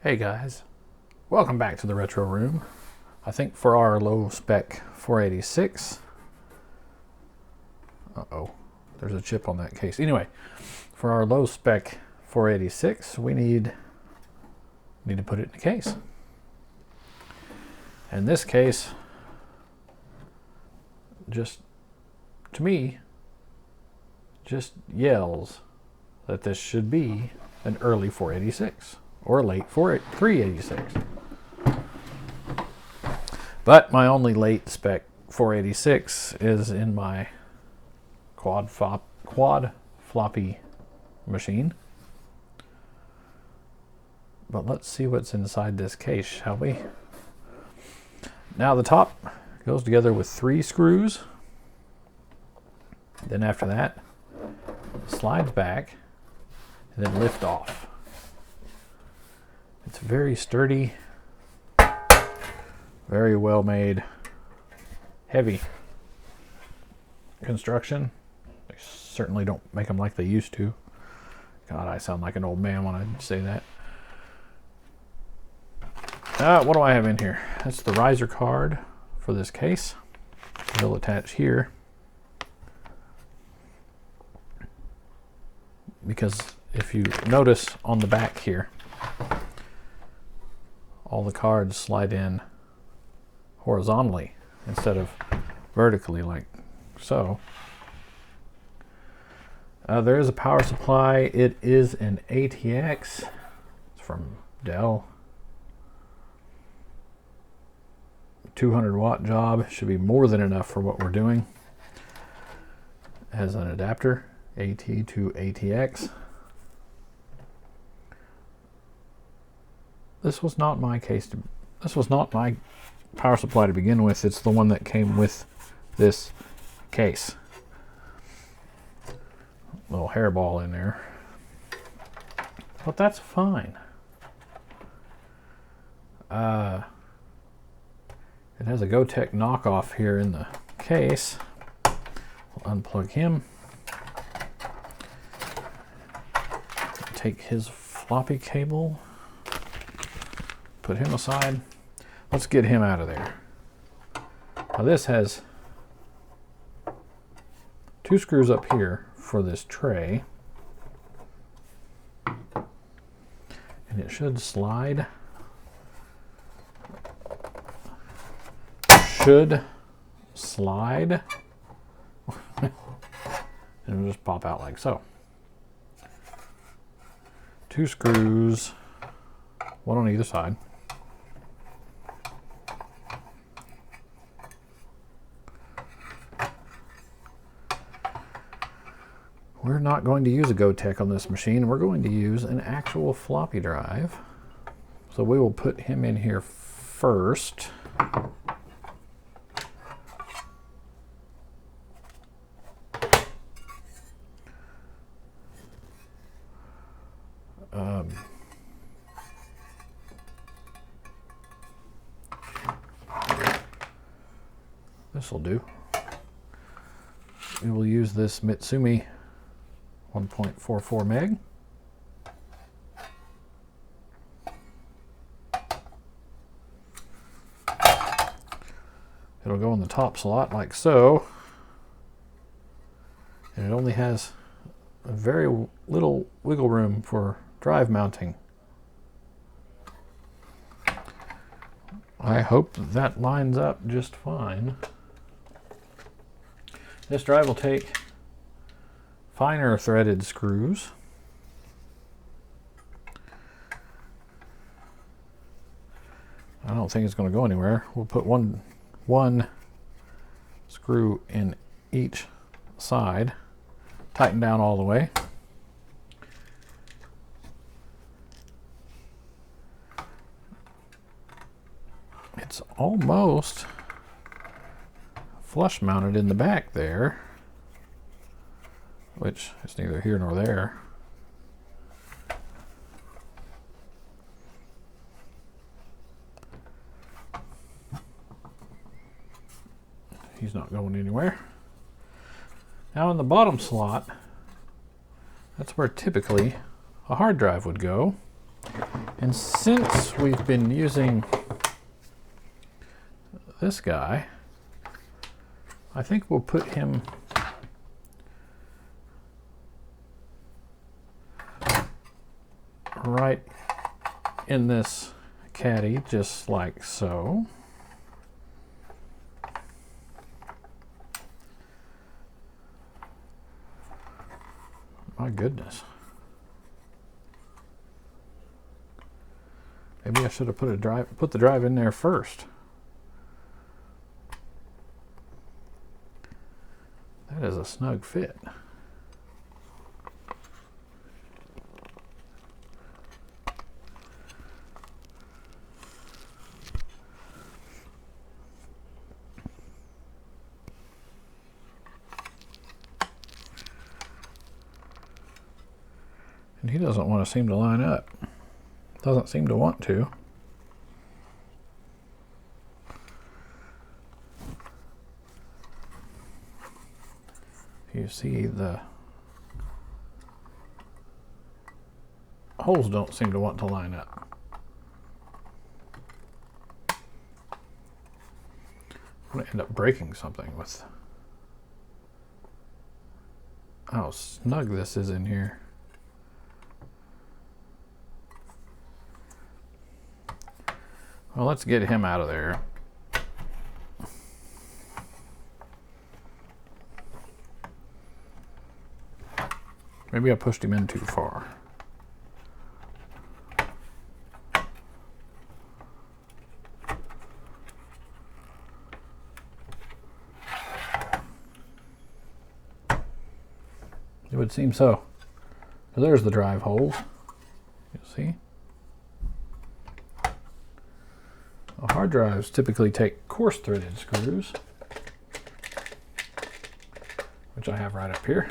Hey guys, welcome back to the Retro Room. I think for our Low Spec 486, there's a chip on that case. Anyway, for our Low Spec 486, we need to put it in a case. And this case, just to me, just yells that this should be an early 486 or late 386. But my only late spec 486 is in my quad floppy machine. But let's see what's inside this case, shall we? Now the top goes together with 3 screws. Then after that, slides back and then lift off. It's very sturdy, very well made, heavy construction. They certainly don't make them like they used to. God, I sound like an old man when I say that. What do I have in here? That's the riser card for this case. It'll attach here. Because if you notice on the back here, all the cards slide in horizontally instead of vertically like so. There is a power supply. It is an ATX. It's from Dell. 200 watt job. Should be more than enough for what we're doing. It has an adapter, AT to ATX. This was not my power supply to begin with. It's the one that came with this case. Little hairball in there. But that's fine. It has a Gotek knockoff here in the case. We'll unplug him. Take his floppy cable. Put him aside. Let's get him out of there. Now this has 2 screws up here for this tray. And it should slide. And it'll just pop out like so. 2 screws, one on either side. We're not going to use a Gotek on this machine. We're going to use an actual floppy drive. So we will put him in here first. This will do. We will use this Mitsumi 1.44 meg. It'll go in the top slot like so. And it only has a very little wiggle room for drive mounting. I hope that lines up just fine. This drive will take finer threaded screws. I don't think it's going to go anywhere. We'll put one screw in each side, tighten down all the way. It's almost flush mounted in the back there, which is neither here nor there. He's not going anywhere. Now in the bottom slot, that's where typically a hard drive would go. And since we've been using this guy, I think we'll put him right in this caddy, just like so. My goodness. Maybe I should have put the drive in there first. That is a snug fit. And he doesn't want to seem to line up. Doesn't seem to want to. You see the holes don't seem to want to line up. I'm going to end up breaking something with how snug this is in here. Well, let's get him out of there. Maybe I pushed him in too far. It would seem so. There's the drive holes. You see? Hard drives typically take coarse threaded screws, which I have right up here.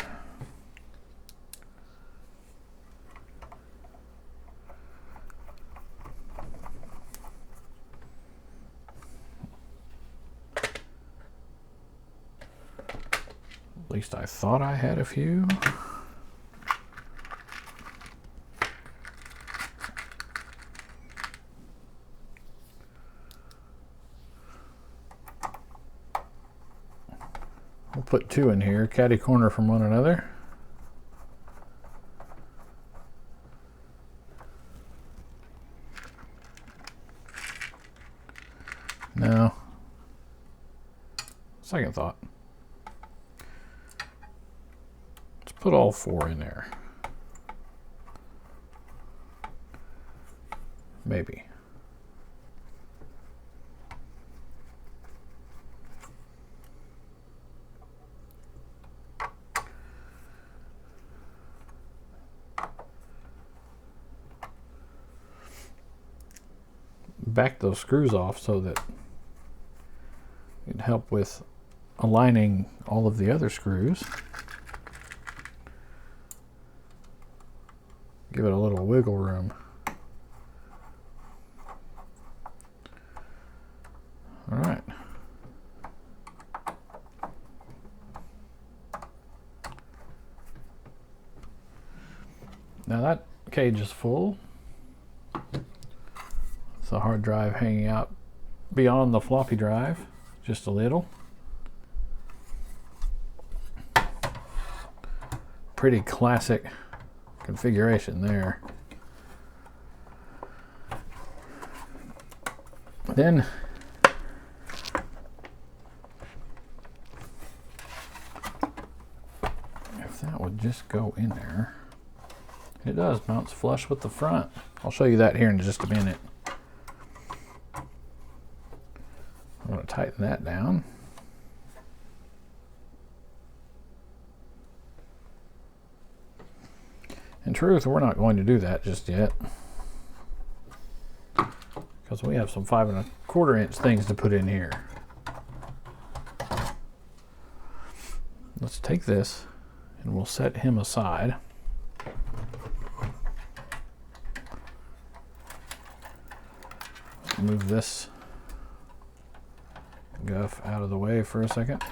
At least I thought I had a few. We'll put two in here, caddy corner from one another. Now, second thought. Let's put all four in there. Maybe. Back those screws off so that it'd help with aligning all of the other screws. Give it a little wiggle room. All right. Now that cage is full. The hard drive hanging out beyond the floppy drive just a little. Pretty classic configuration there. Then if that would just go in there, it does, mounts flush with the front. I'll show you that here in just a minute. I'm going to tighten that down. In truth, we're not going to do that just yet, because we have some 5 1/4 inch things to put in here. Let's take this and we'll set him aside. Move this guff out of the way for a second.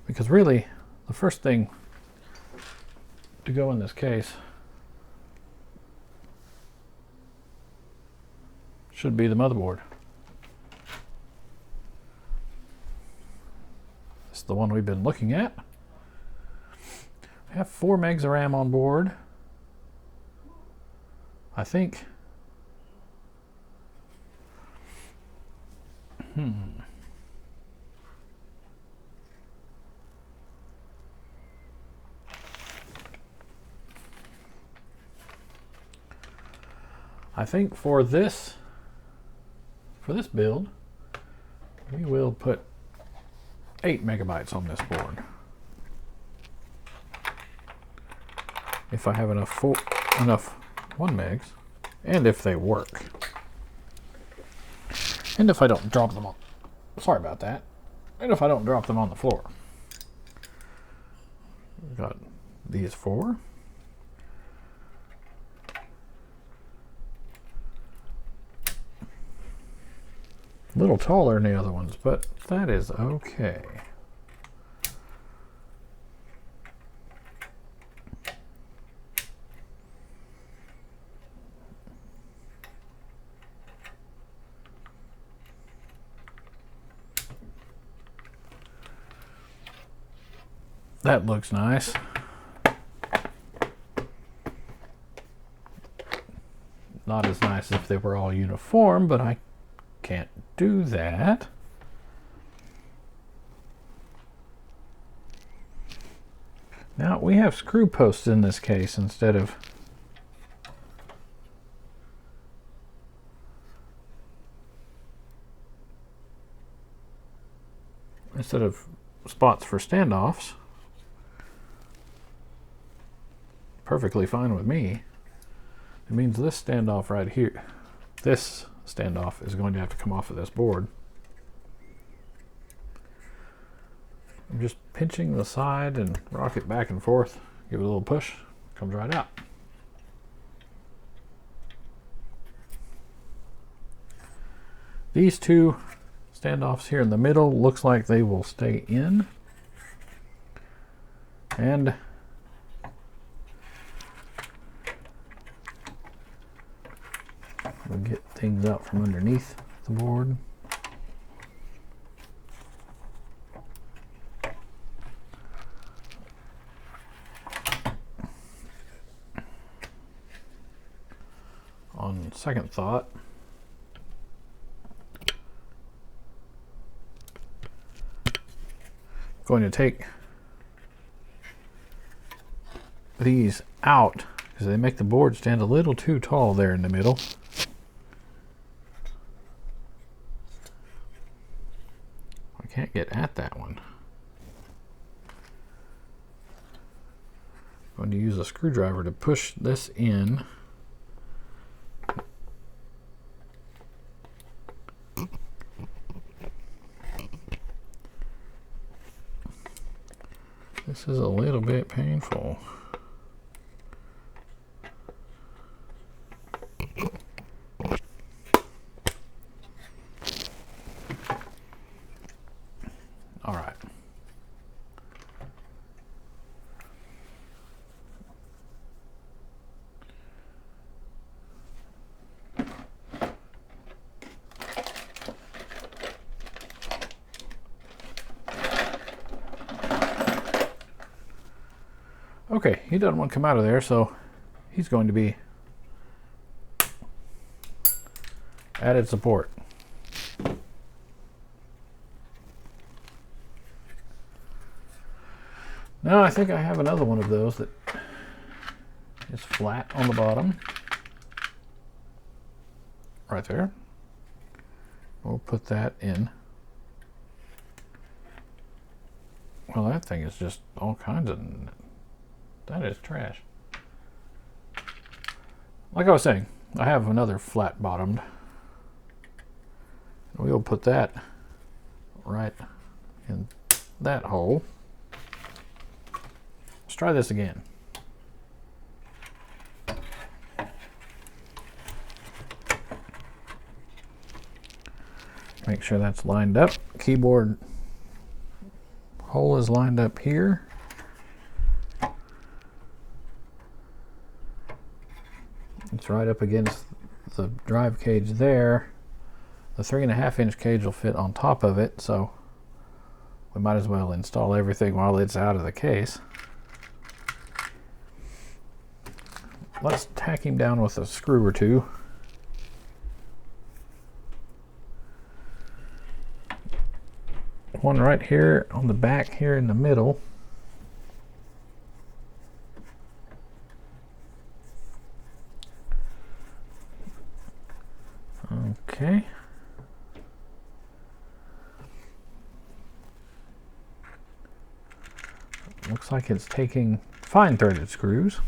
Because really, the first thing to go in this case should be the motherboard. This is the one we've been looking at. I have 4 megs of RAM on board. I think. I think for this build, we will put 8 megabytes on this board. If I have enough 1 megs, and if they work. And if I don't drop them on, sorry about that. And if I don't drop them on the floor. We've got these 4. A little taller than the other ones, but that is okay. That looks nice. Not as nice if they were all uniform, but I can't do that. Now we have screw posts in this case instead of spots for standoffs. Perfectly fine with me. It means this standoff right here, this standoff is going to have to come off of this board. I'm just pinching the side and rock it back and forth, give it a little push, comes right out. These 2 standoffs here in the middle looks like they will stay in, and we'll get things out from underneath the board. On second thought, I'm going to take these out because they make the board stand a little too tall there in the middle. I can't get at that one. I'm going to use a screwdriver to push this in. This is a little bit painful. All right. Okay, he doesn't want to come out of there, so he's going to be added support. Now I think I have another one of those that is flat on the bottom. Right there. We'll put that in. Well, that thing is just all kinds of... That is trash. Like I was saying, I have another flat bottomed. We'll put that right in that hole. Let's try this again. Make sure that's lined up. Keyboard hole is lined up here. It's right up against the drive cage there. The 3.5-inch cage will fit on top of it, so we might as well install everything while it's out of the case. Let's tack him down with a screw or two. One right here on the back here in the middle. Okay. Looks like it's taking fine threaded screws.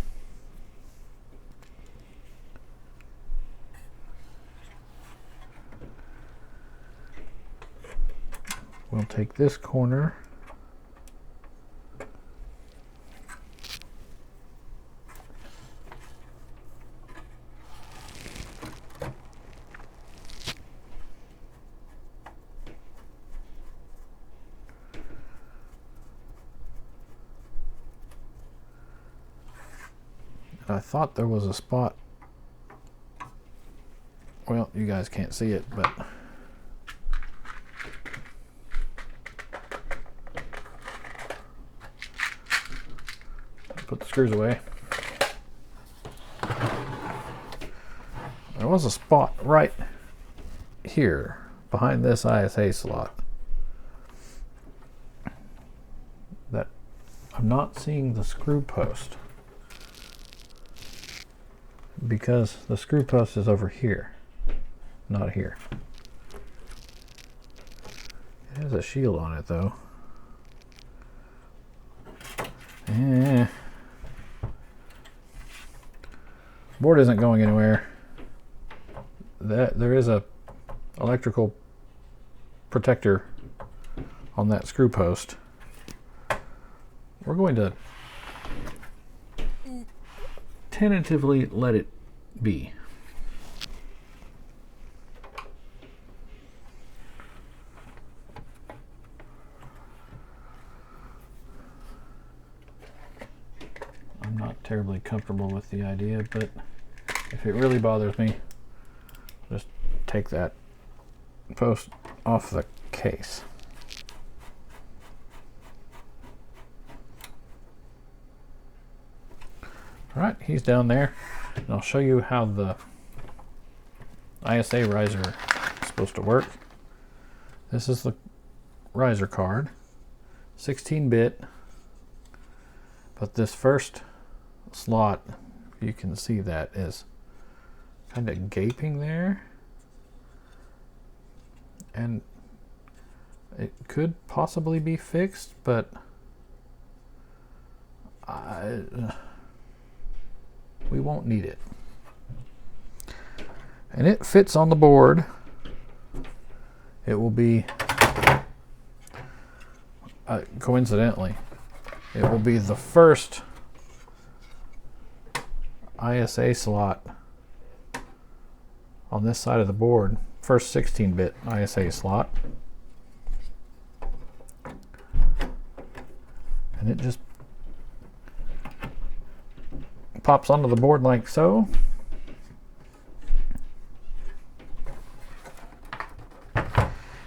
We'll take this corner. I thought there was a spot. Well, you guys can't see it, but put the screws away. There was a spot right here behind this ISA slot that I'm not seeing the screw post, because the screw post is over here, not here. It has a shield on it though. Board isn't going anywhere. There is a electrical protector on that screw post. We're going to tentatively let it be. I'm not terribly comfortable with the idea, but if it really bothers me, just take that post off the case. All right, he's down there, and I'll show you how the ISA riser is supposed to work. This is the riser card, 16-bit, but this first slot, you can see that is kind of gaping there, and it could possibly be fixed, but we won't need it. And it fits on the board. It will be, coincidentally, it will be the first ISA slot on this side of the board, first 16-bit ISA slot. And it just pops onto the board like so.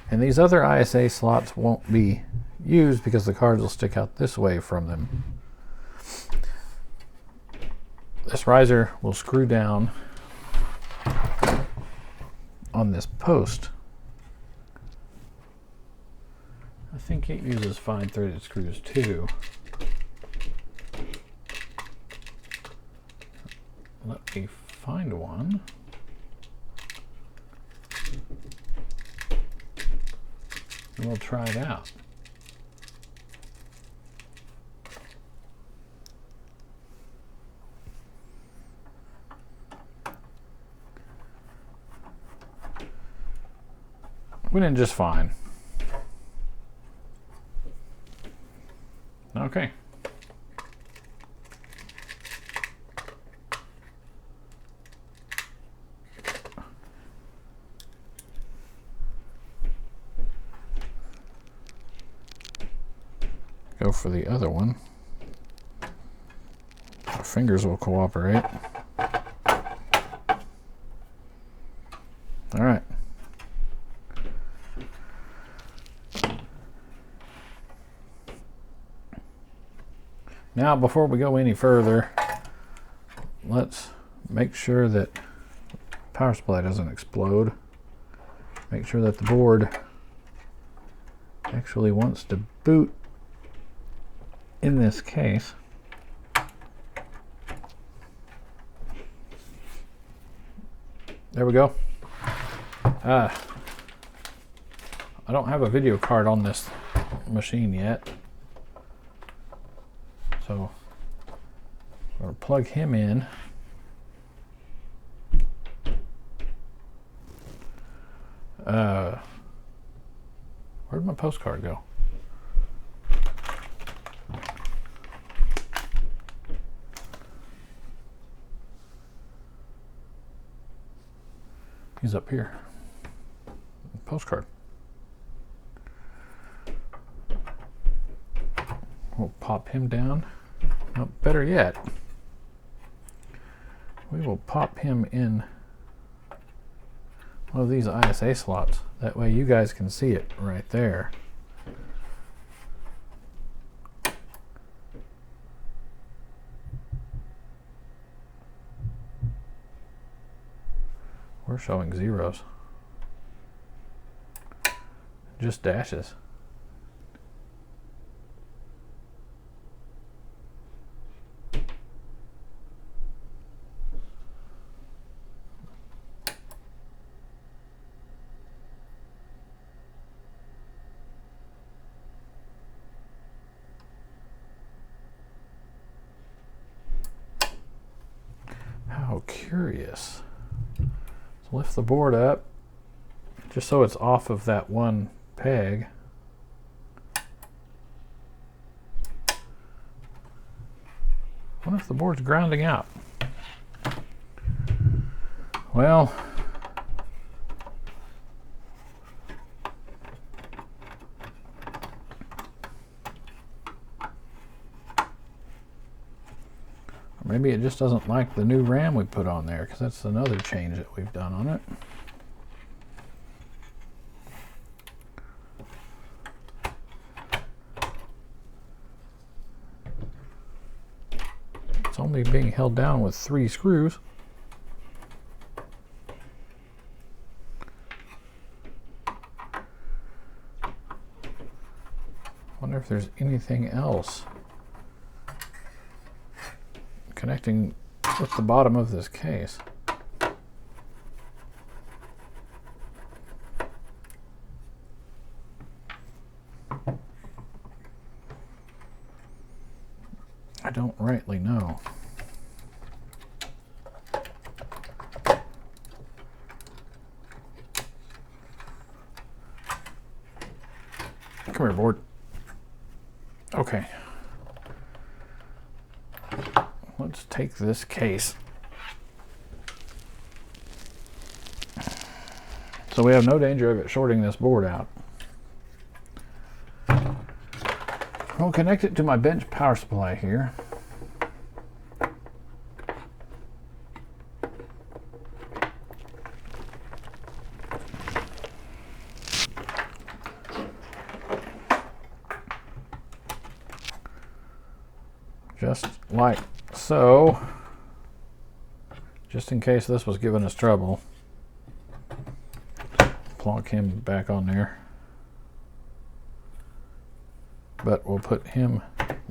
And these other ISA slots won't be used because the cards will stick out this way from them. This riser will screw down on this post. I think it uses fine threaded screws too. Let me find one. And we'll try it out. Went in just fine. Okay. Go for the other one. Our fingers will cooperate. Now, before we go any further, let's make sure that power supply doesn't explode. Make sure that the board actually wants to boot in this case. There we go. I don't have a video card on this machine yet, so I'm going to plug him in. Where'd my postcard go? He's up here. Postcard. We'll pop him down. Oh, better yet, we will pop him in one of these ISA slots. That way you guys can see it right there. We're showing zeros. Just dashes. How curious. So lift the board up just so it's off of that one peg. I wonder if the board's grounding out. Well, maybe it just doesn't like the new RAM we put on there, because that's another change that we've done on it. It's only being held down with 3 screws. Wonder if there's anything else connecting with the bottom of this case. I don't rightly know. Come here, board. Okay. Let's take this case. So we have no danger of it shorting this board out. I'll connect it to my bench power supply here. Just like so, just in case this was giving us trouble, plonk him back on there. But we'll put him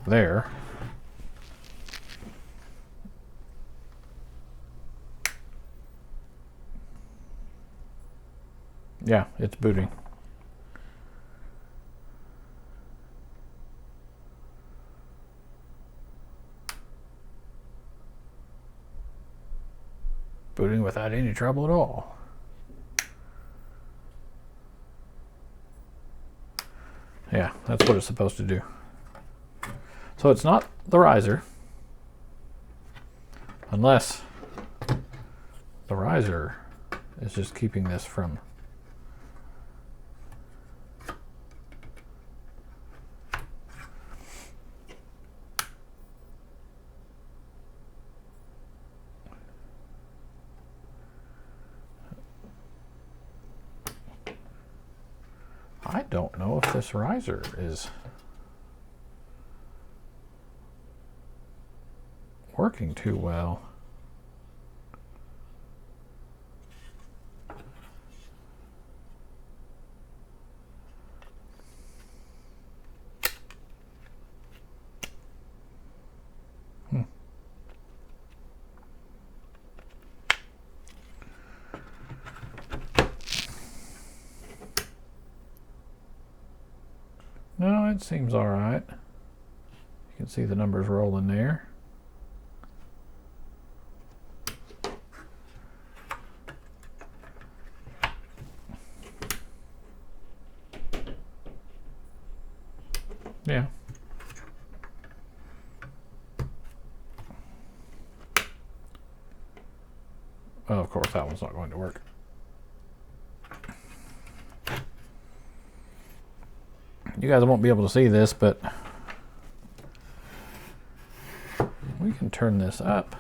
there. Yeah, it's booting. Booting without any trouble at all. Yeah, that's what it's supposed to do. So it's not the riser, unless the riser is just keeping this from I don't know if this riser is working too well. No, it seems all right. You can see the numbers rolling there. Yeah. Well, of course, that one's not going to work. You guys won't be able to see this, but we can turn this up.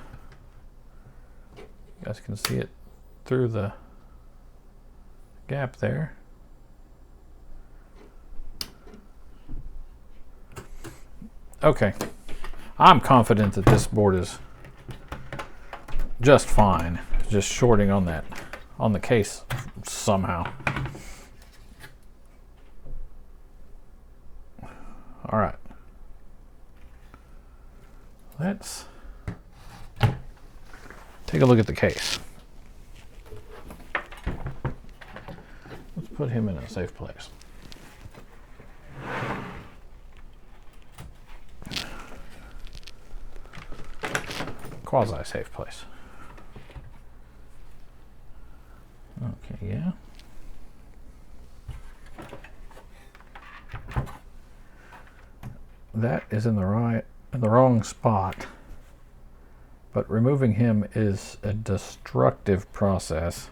You guys can see it through the gap there. Okay, I'm confident that this board is just fine. Just shorting on the case somehow. All right, let's take a look at the case. Let's put him in a safe place. Quasi-safe place. Okay, yeah. That is in the wrong spot, but removing him is a destructive process.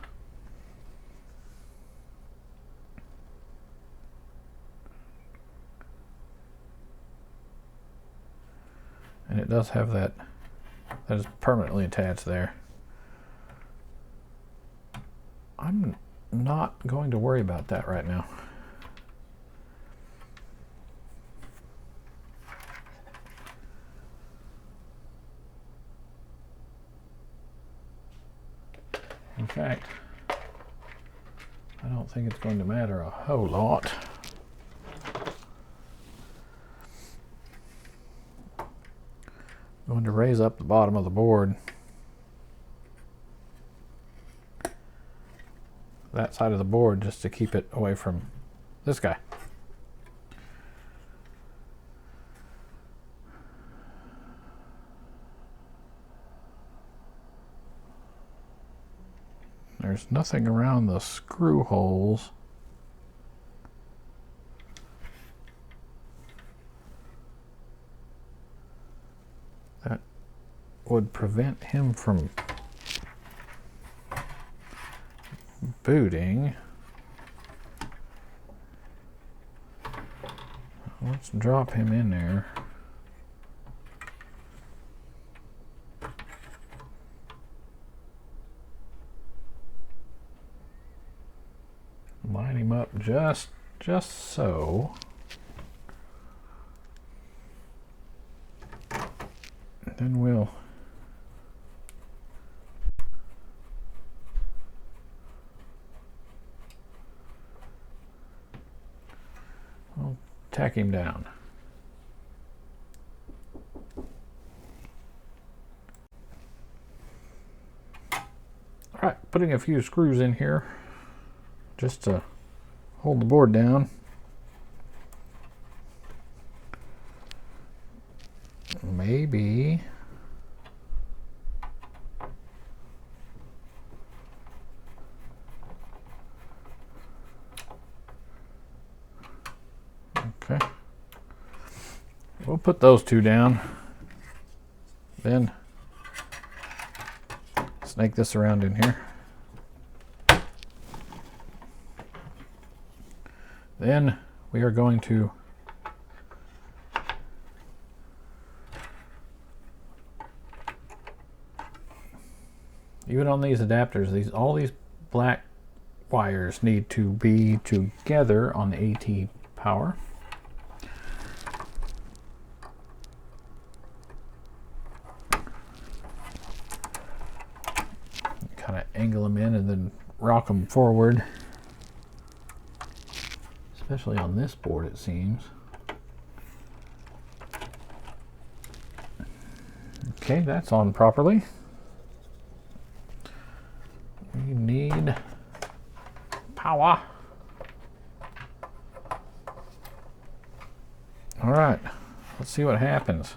And it does have that is permanently attached there. I'm not going to worry about that right now. In fact, I don't think it's going to matter a whole lot. I'm going to raise up the bottom of the board. That side of the board just to keep it away from this guy. There's nothing around the screw holes. That would prevent him from booting. Let's drop him in there. Line him up just so. And then we'll tack him down. All right, putting a few screws in here just to hold the board down. Maybe okay. We'll put those two down. Then snake this around in here. Then we are going to even on these adapters, all these black wires need to be together on the AT power. angle them in and then rock them forward. Especially on this board, it seems. Okay, that's on properly. We need power. All right, let's see what happens.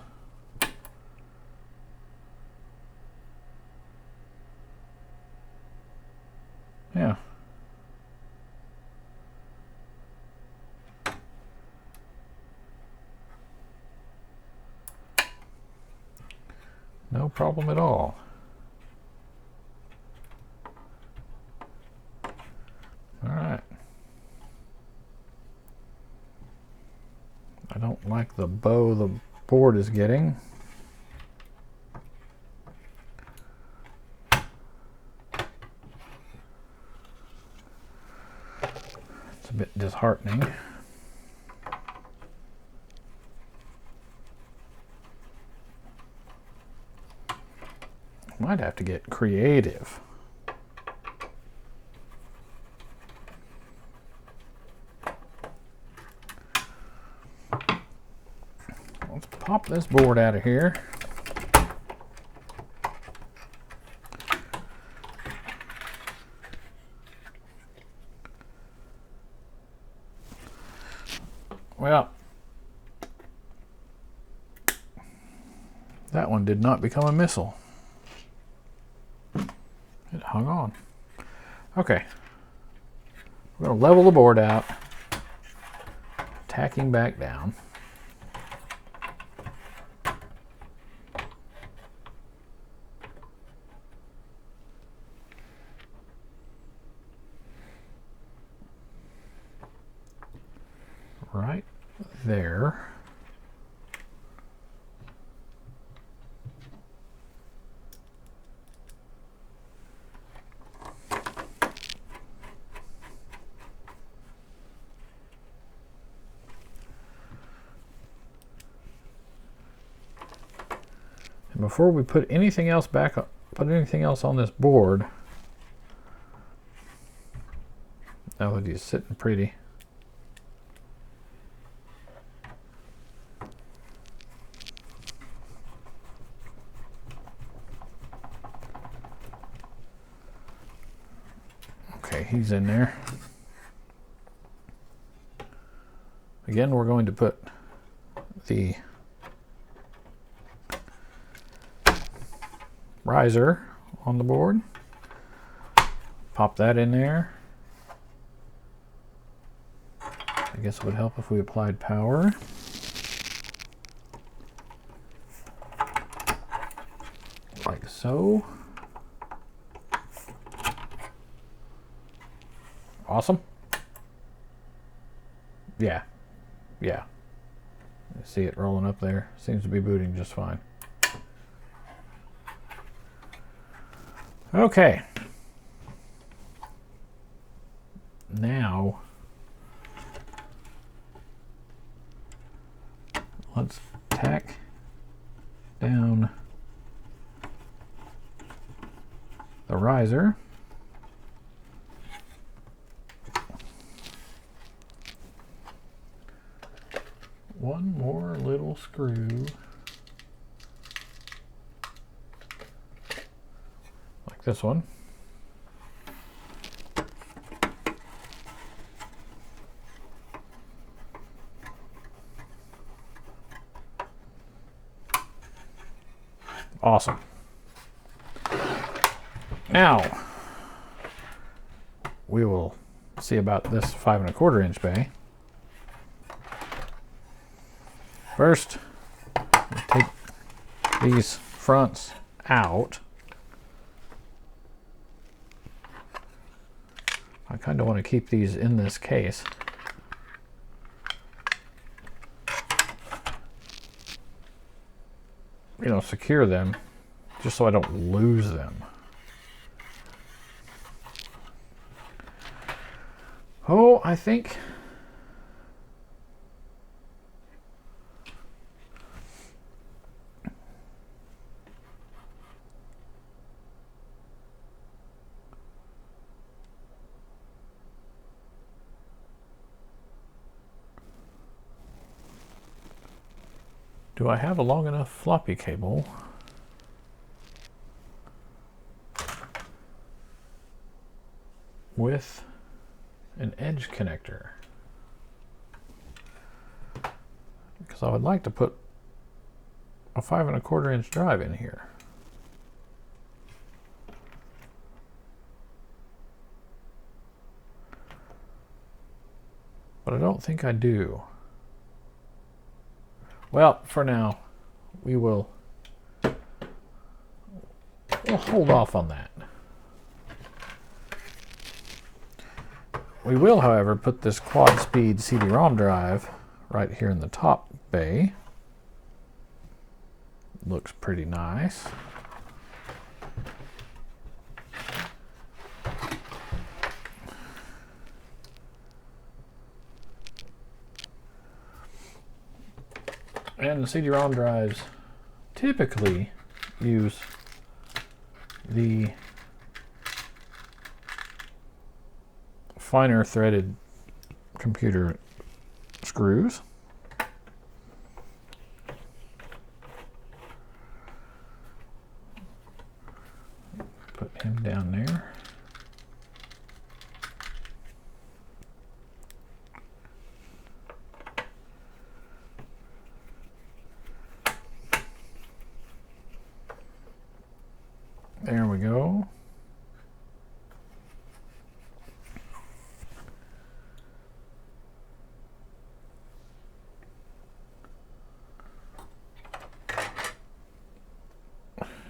Yeah. No problem at all. All right. I don't like the bow the board is getting. It's a bit disheartening. Might have to get creative. Let's pop this board out of here. Well, that one did not become a missile. It hung on. Okay. We're going to level the board out. Tacking back down. Right there. And before we put anything else put anything else on this board, now that he's sitting pretty, okay, he's in there. Again, we're going to put the riser on the board. Pop that in there. I guess it would help if we applied power. Like so. Awesome. Yeah. Yeah. See it rolling up there. Seems to be booting just fine. Okay. Now, let's tack down the riser. One more little screw. Like this one. Awesome. Now, we will see about this 5 1/4 inch bay. First, take these fronts out. I kind of want to keep these in this case. You know, secure them just so I don't lose them. Oh, I think Do I have a long enough floppy cable with an edge connector? Because I would like to put a 5 1/4 inch drive in here. But I don't think I do. Well, for now, we'll hold off on that. We will, however, put this quad speed CD-ROM drive right here in the top bay. Looks pretty nice. And the CD-ROM drives typically use the finer threaded computer screws. Put him down there. There we go.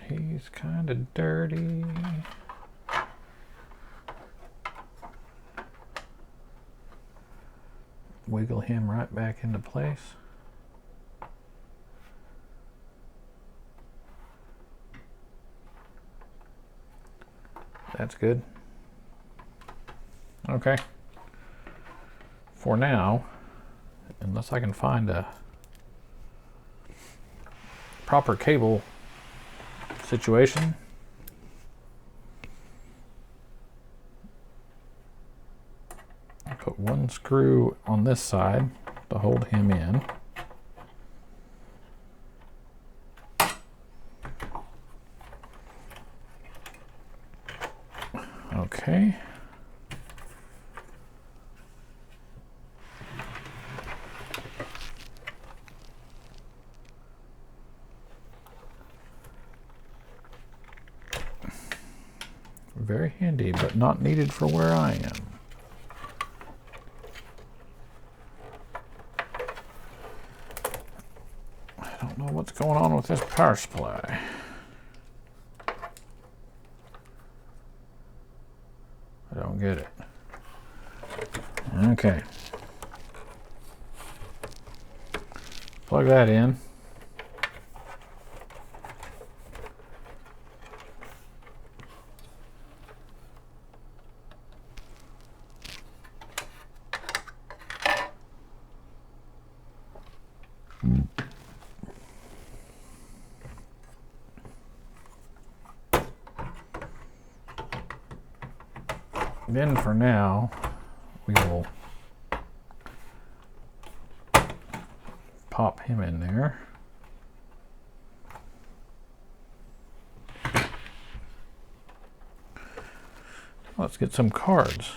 He's kind of dirty. Wiggle him right back into place. That's good. Okay. For now, unless I can find a proper cable situation, I'll put one screw on this side to hold him in. Okay. Very handy, but not needed for where I am. I don't know what's going on with this power supply. I don't get it. Okay. Plug that in. Then for now, we will pop him in there. Let's get some cards.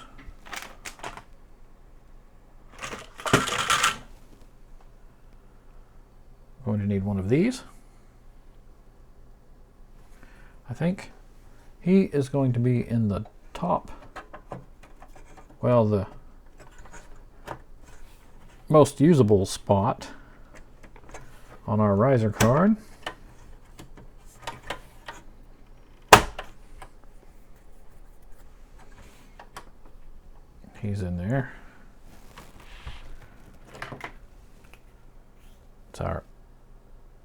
Going to need one of these. I think he is going to be in the top, well, the most usable spot on our riser card. He's in there. It's our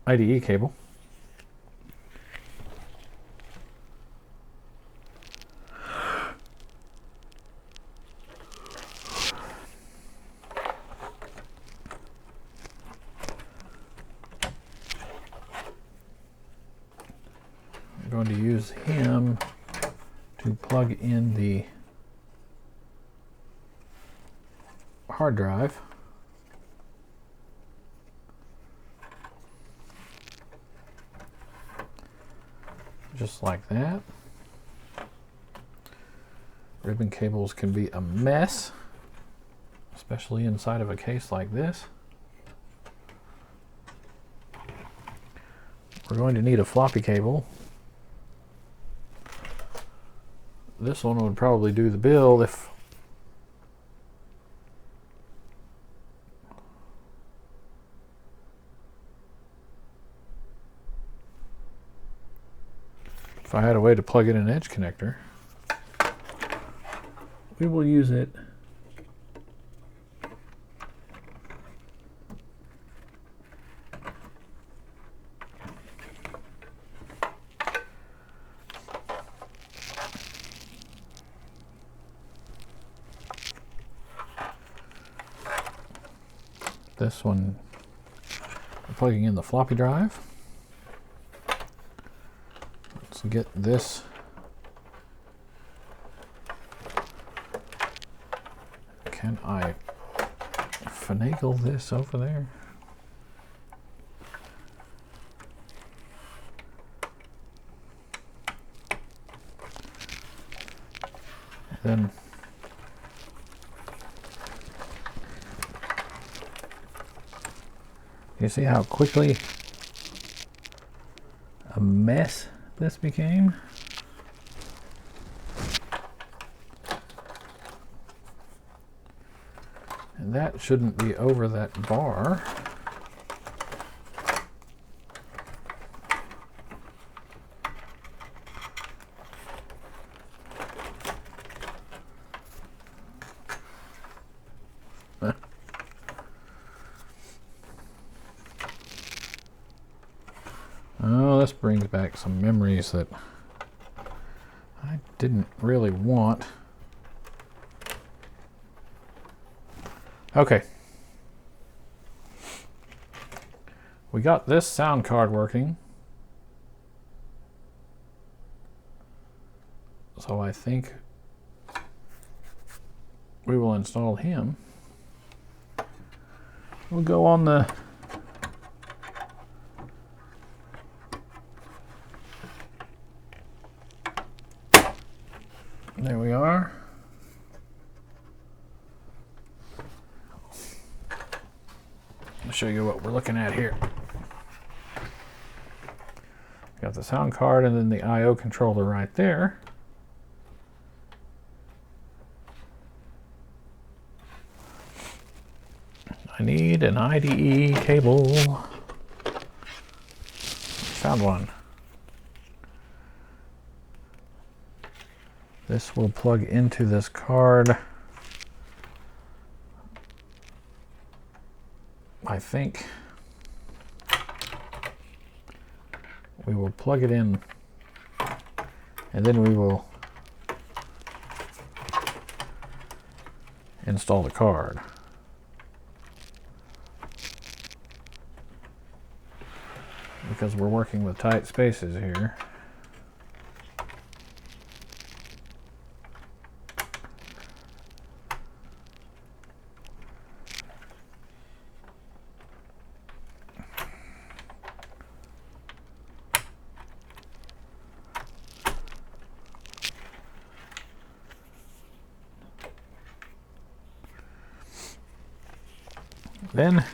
IDE cable. I'm going to use him to plug in the hard drive. just like that. Ribbon cables can be a mess, especially inside of a case like this. We're going to need a floppy cable. This one would probably do the bill if I had a way to plug in an edge connector. We will use it. This one, we're plugging in the floppy drive. Let's get this Can I finagle this over there? Then you see how quickly a mess this became? And that shouldn't be over that bar. Oh, this brings back some memories that I didn't really want. Okay. We got this sound card working. So I think we will install him. We'll go on the there we are. I'll show you what we're looking at here. Got the sound card and then the I/O controller right there. I need an IDE cable. Found one. This will plug into this card. I think we will plug it in and then we will install the card. Because we're working with tight spaces here. Then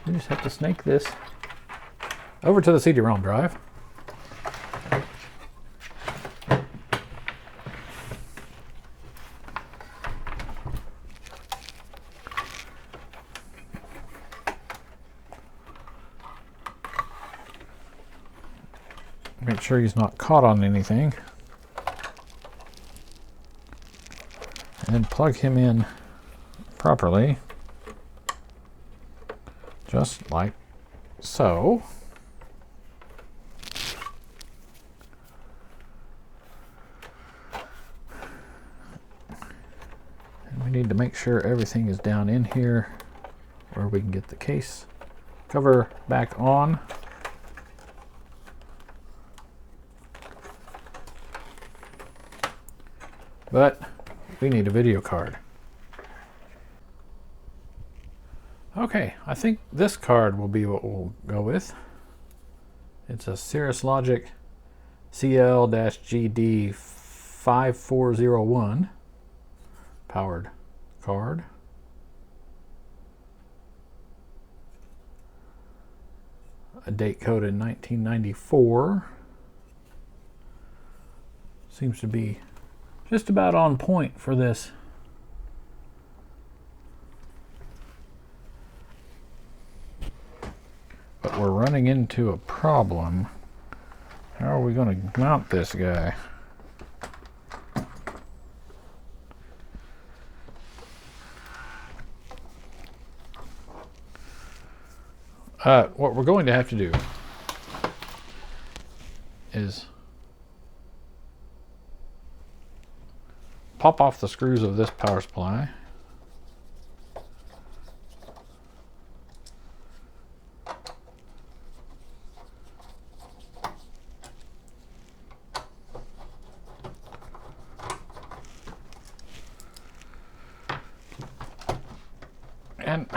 we just have to snake this over to the CD-ROM drive. Make sure he's not caught on anything. And then plug him in properly, just like so. And we need to make sure everything is down in here where we can get the case cover back on. But we need a video card. Okay, I think this card will be what we'll go with. It's a Cirrus Logic CL-GD5401 powered card. A date code in 1994. Seems to be just about on point for this. But we're running into a problem. How are we going to mount this guy? What we're going to have to do is pop off the screws of this power supply. And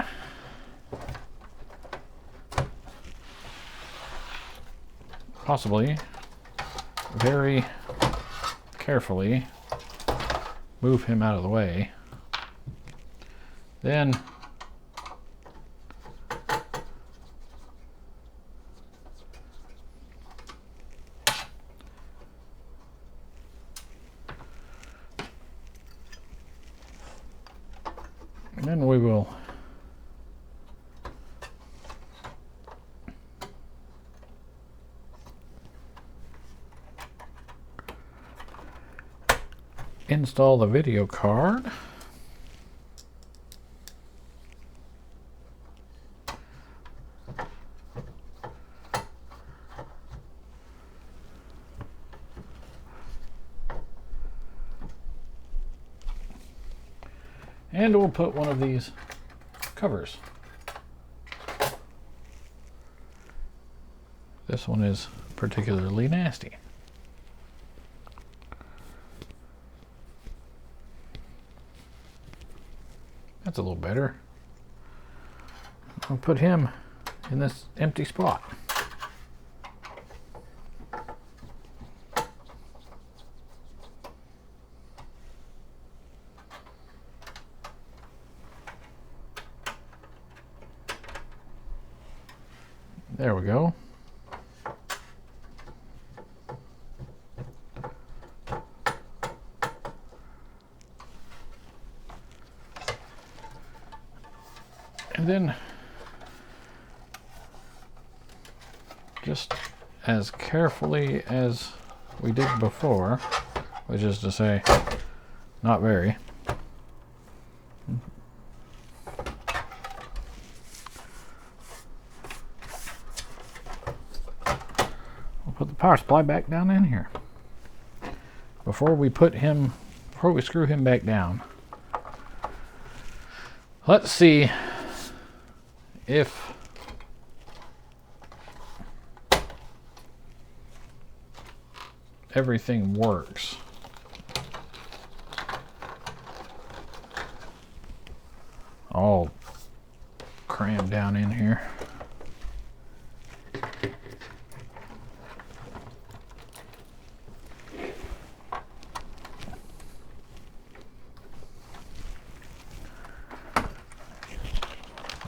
possibly very carefully move him out of the way. Then we will install the video card. And we'll put one of these covers. This one is particularly nasty. That's a little better. I'll put him in this empty spot. There we go. And then, just as carefully as we did before, which is to say, not very, we'll put the power supply back down in here. Before we screw him back down, let's see if everything works. All crammed down in here.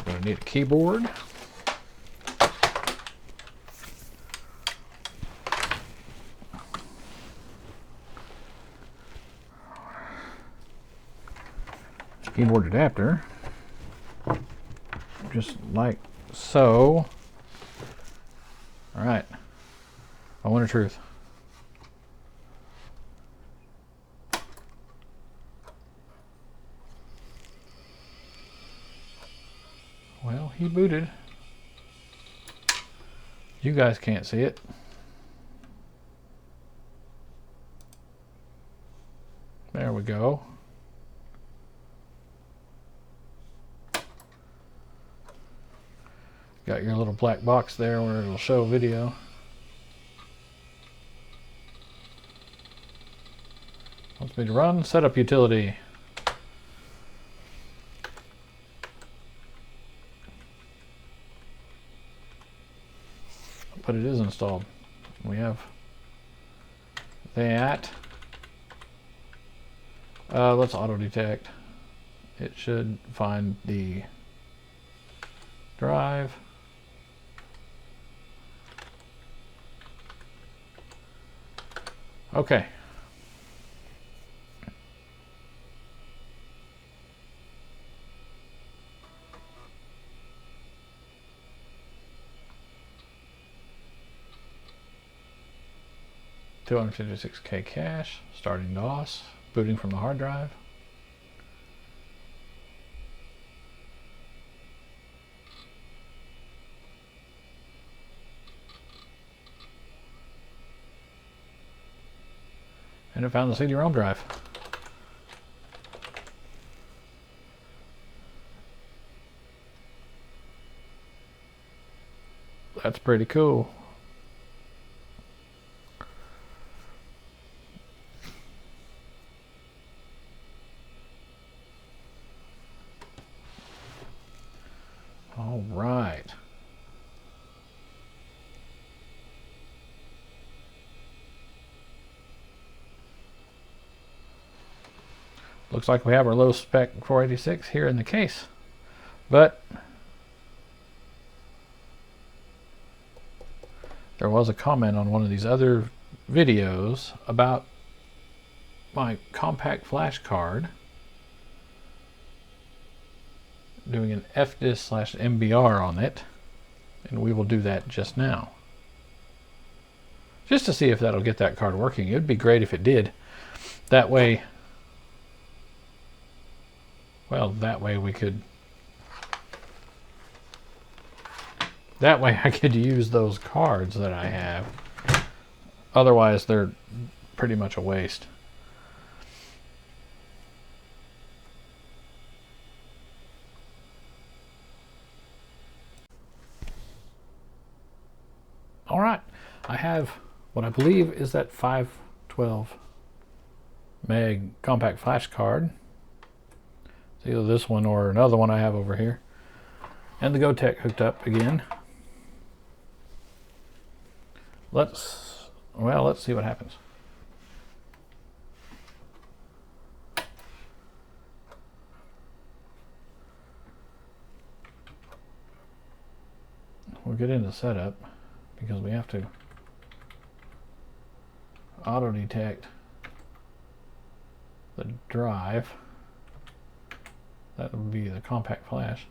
Gonna need a keyboard. Keyboard adapter, just like so. All right, moment of truth. Well, he booted. You guys can't see it. There we go. Got your little black box there where it'll show video. Wants me to run setup utility. but it is installed. We have that. Let's auto detect. It should find the drive. Okay. $256K cache, starting DOS, booting from the hard drive. And it found the CD-ROM drive. That's pretty cool. All right. Looks like we have our low spec 486 here in the case, but there was a comment on one of these other videos about my compact flash card doing an FDIS/MBR on it, and we will do that just now, just to see if that'll get that card working. It would be great if it did. That way, well, that way I could use those cards that I have. Otherwise, they're pretty much a waste. All right, I have what I believe is that 512 meg compact flash card. It's either this one or another one I have over here. And the GoTech hooked up again. Let's see what happens. We'll get into setup because we have to auto detect the drive. That would be the compact flash.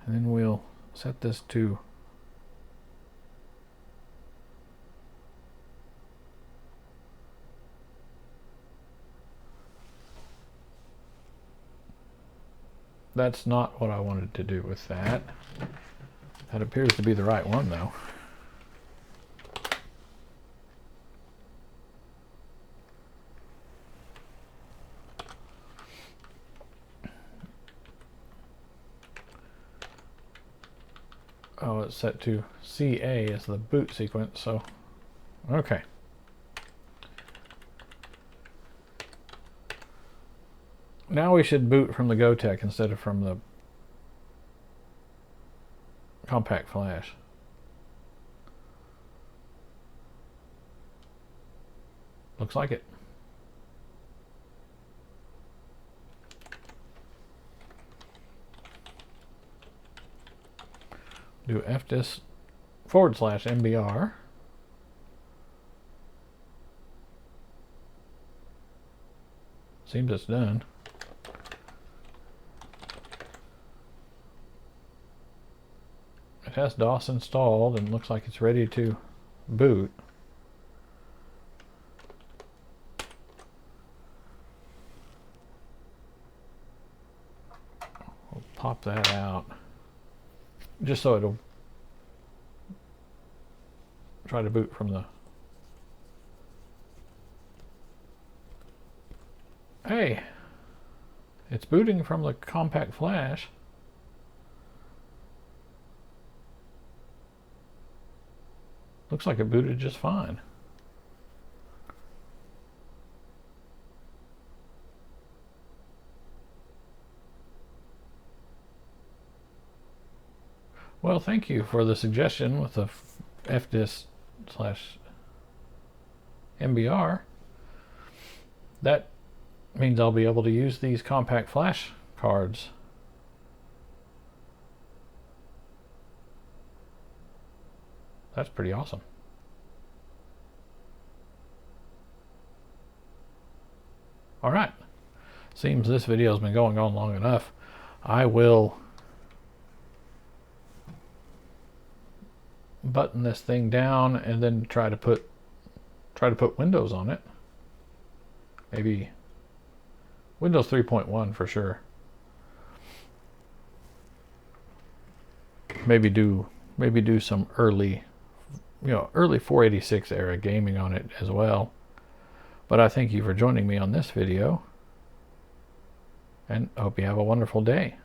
And then we'll set this to that's not what I wanted to do with that. That appears to be the right one though. Oh, it's set to CA as the boot sequence, so okay. Now we should boot from the GoTech instead of from the compact flash. Looks like it. Do FDIS/MBR. Seems it's done. It has DOS installed and looks like it's ready to boot. We'll pop that out just so it'll try to boot from the... Hey, it's booting from the compact flash. Looks like it booted just fine. Well, thank you for the suggestion with the FDIS/MBR. That means I'll be able to use these compact flash cards. That's pretty awesome. All right. Seems this video has been going on long enough. I will button this thing down and then try to put Windows on it. Maybe Windows 3.1 for sure. Maybe do some early 486 era gaming on it as well. But I thank you for joining me on this video, and I hope you have a wonderful day.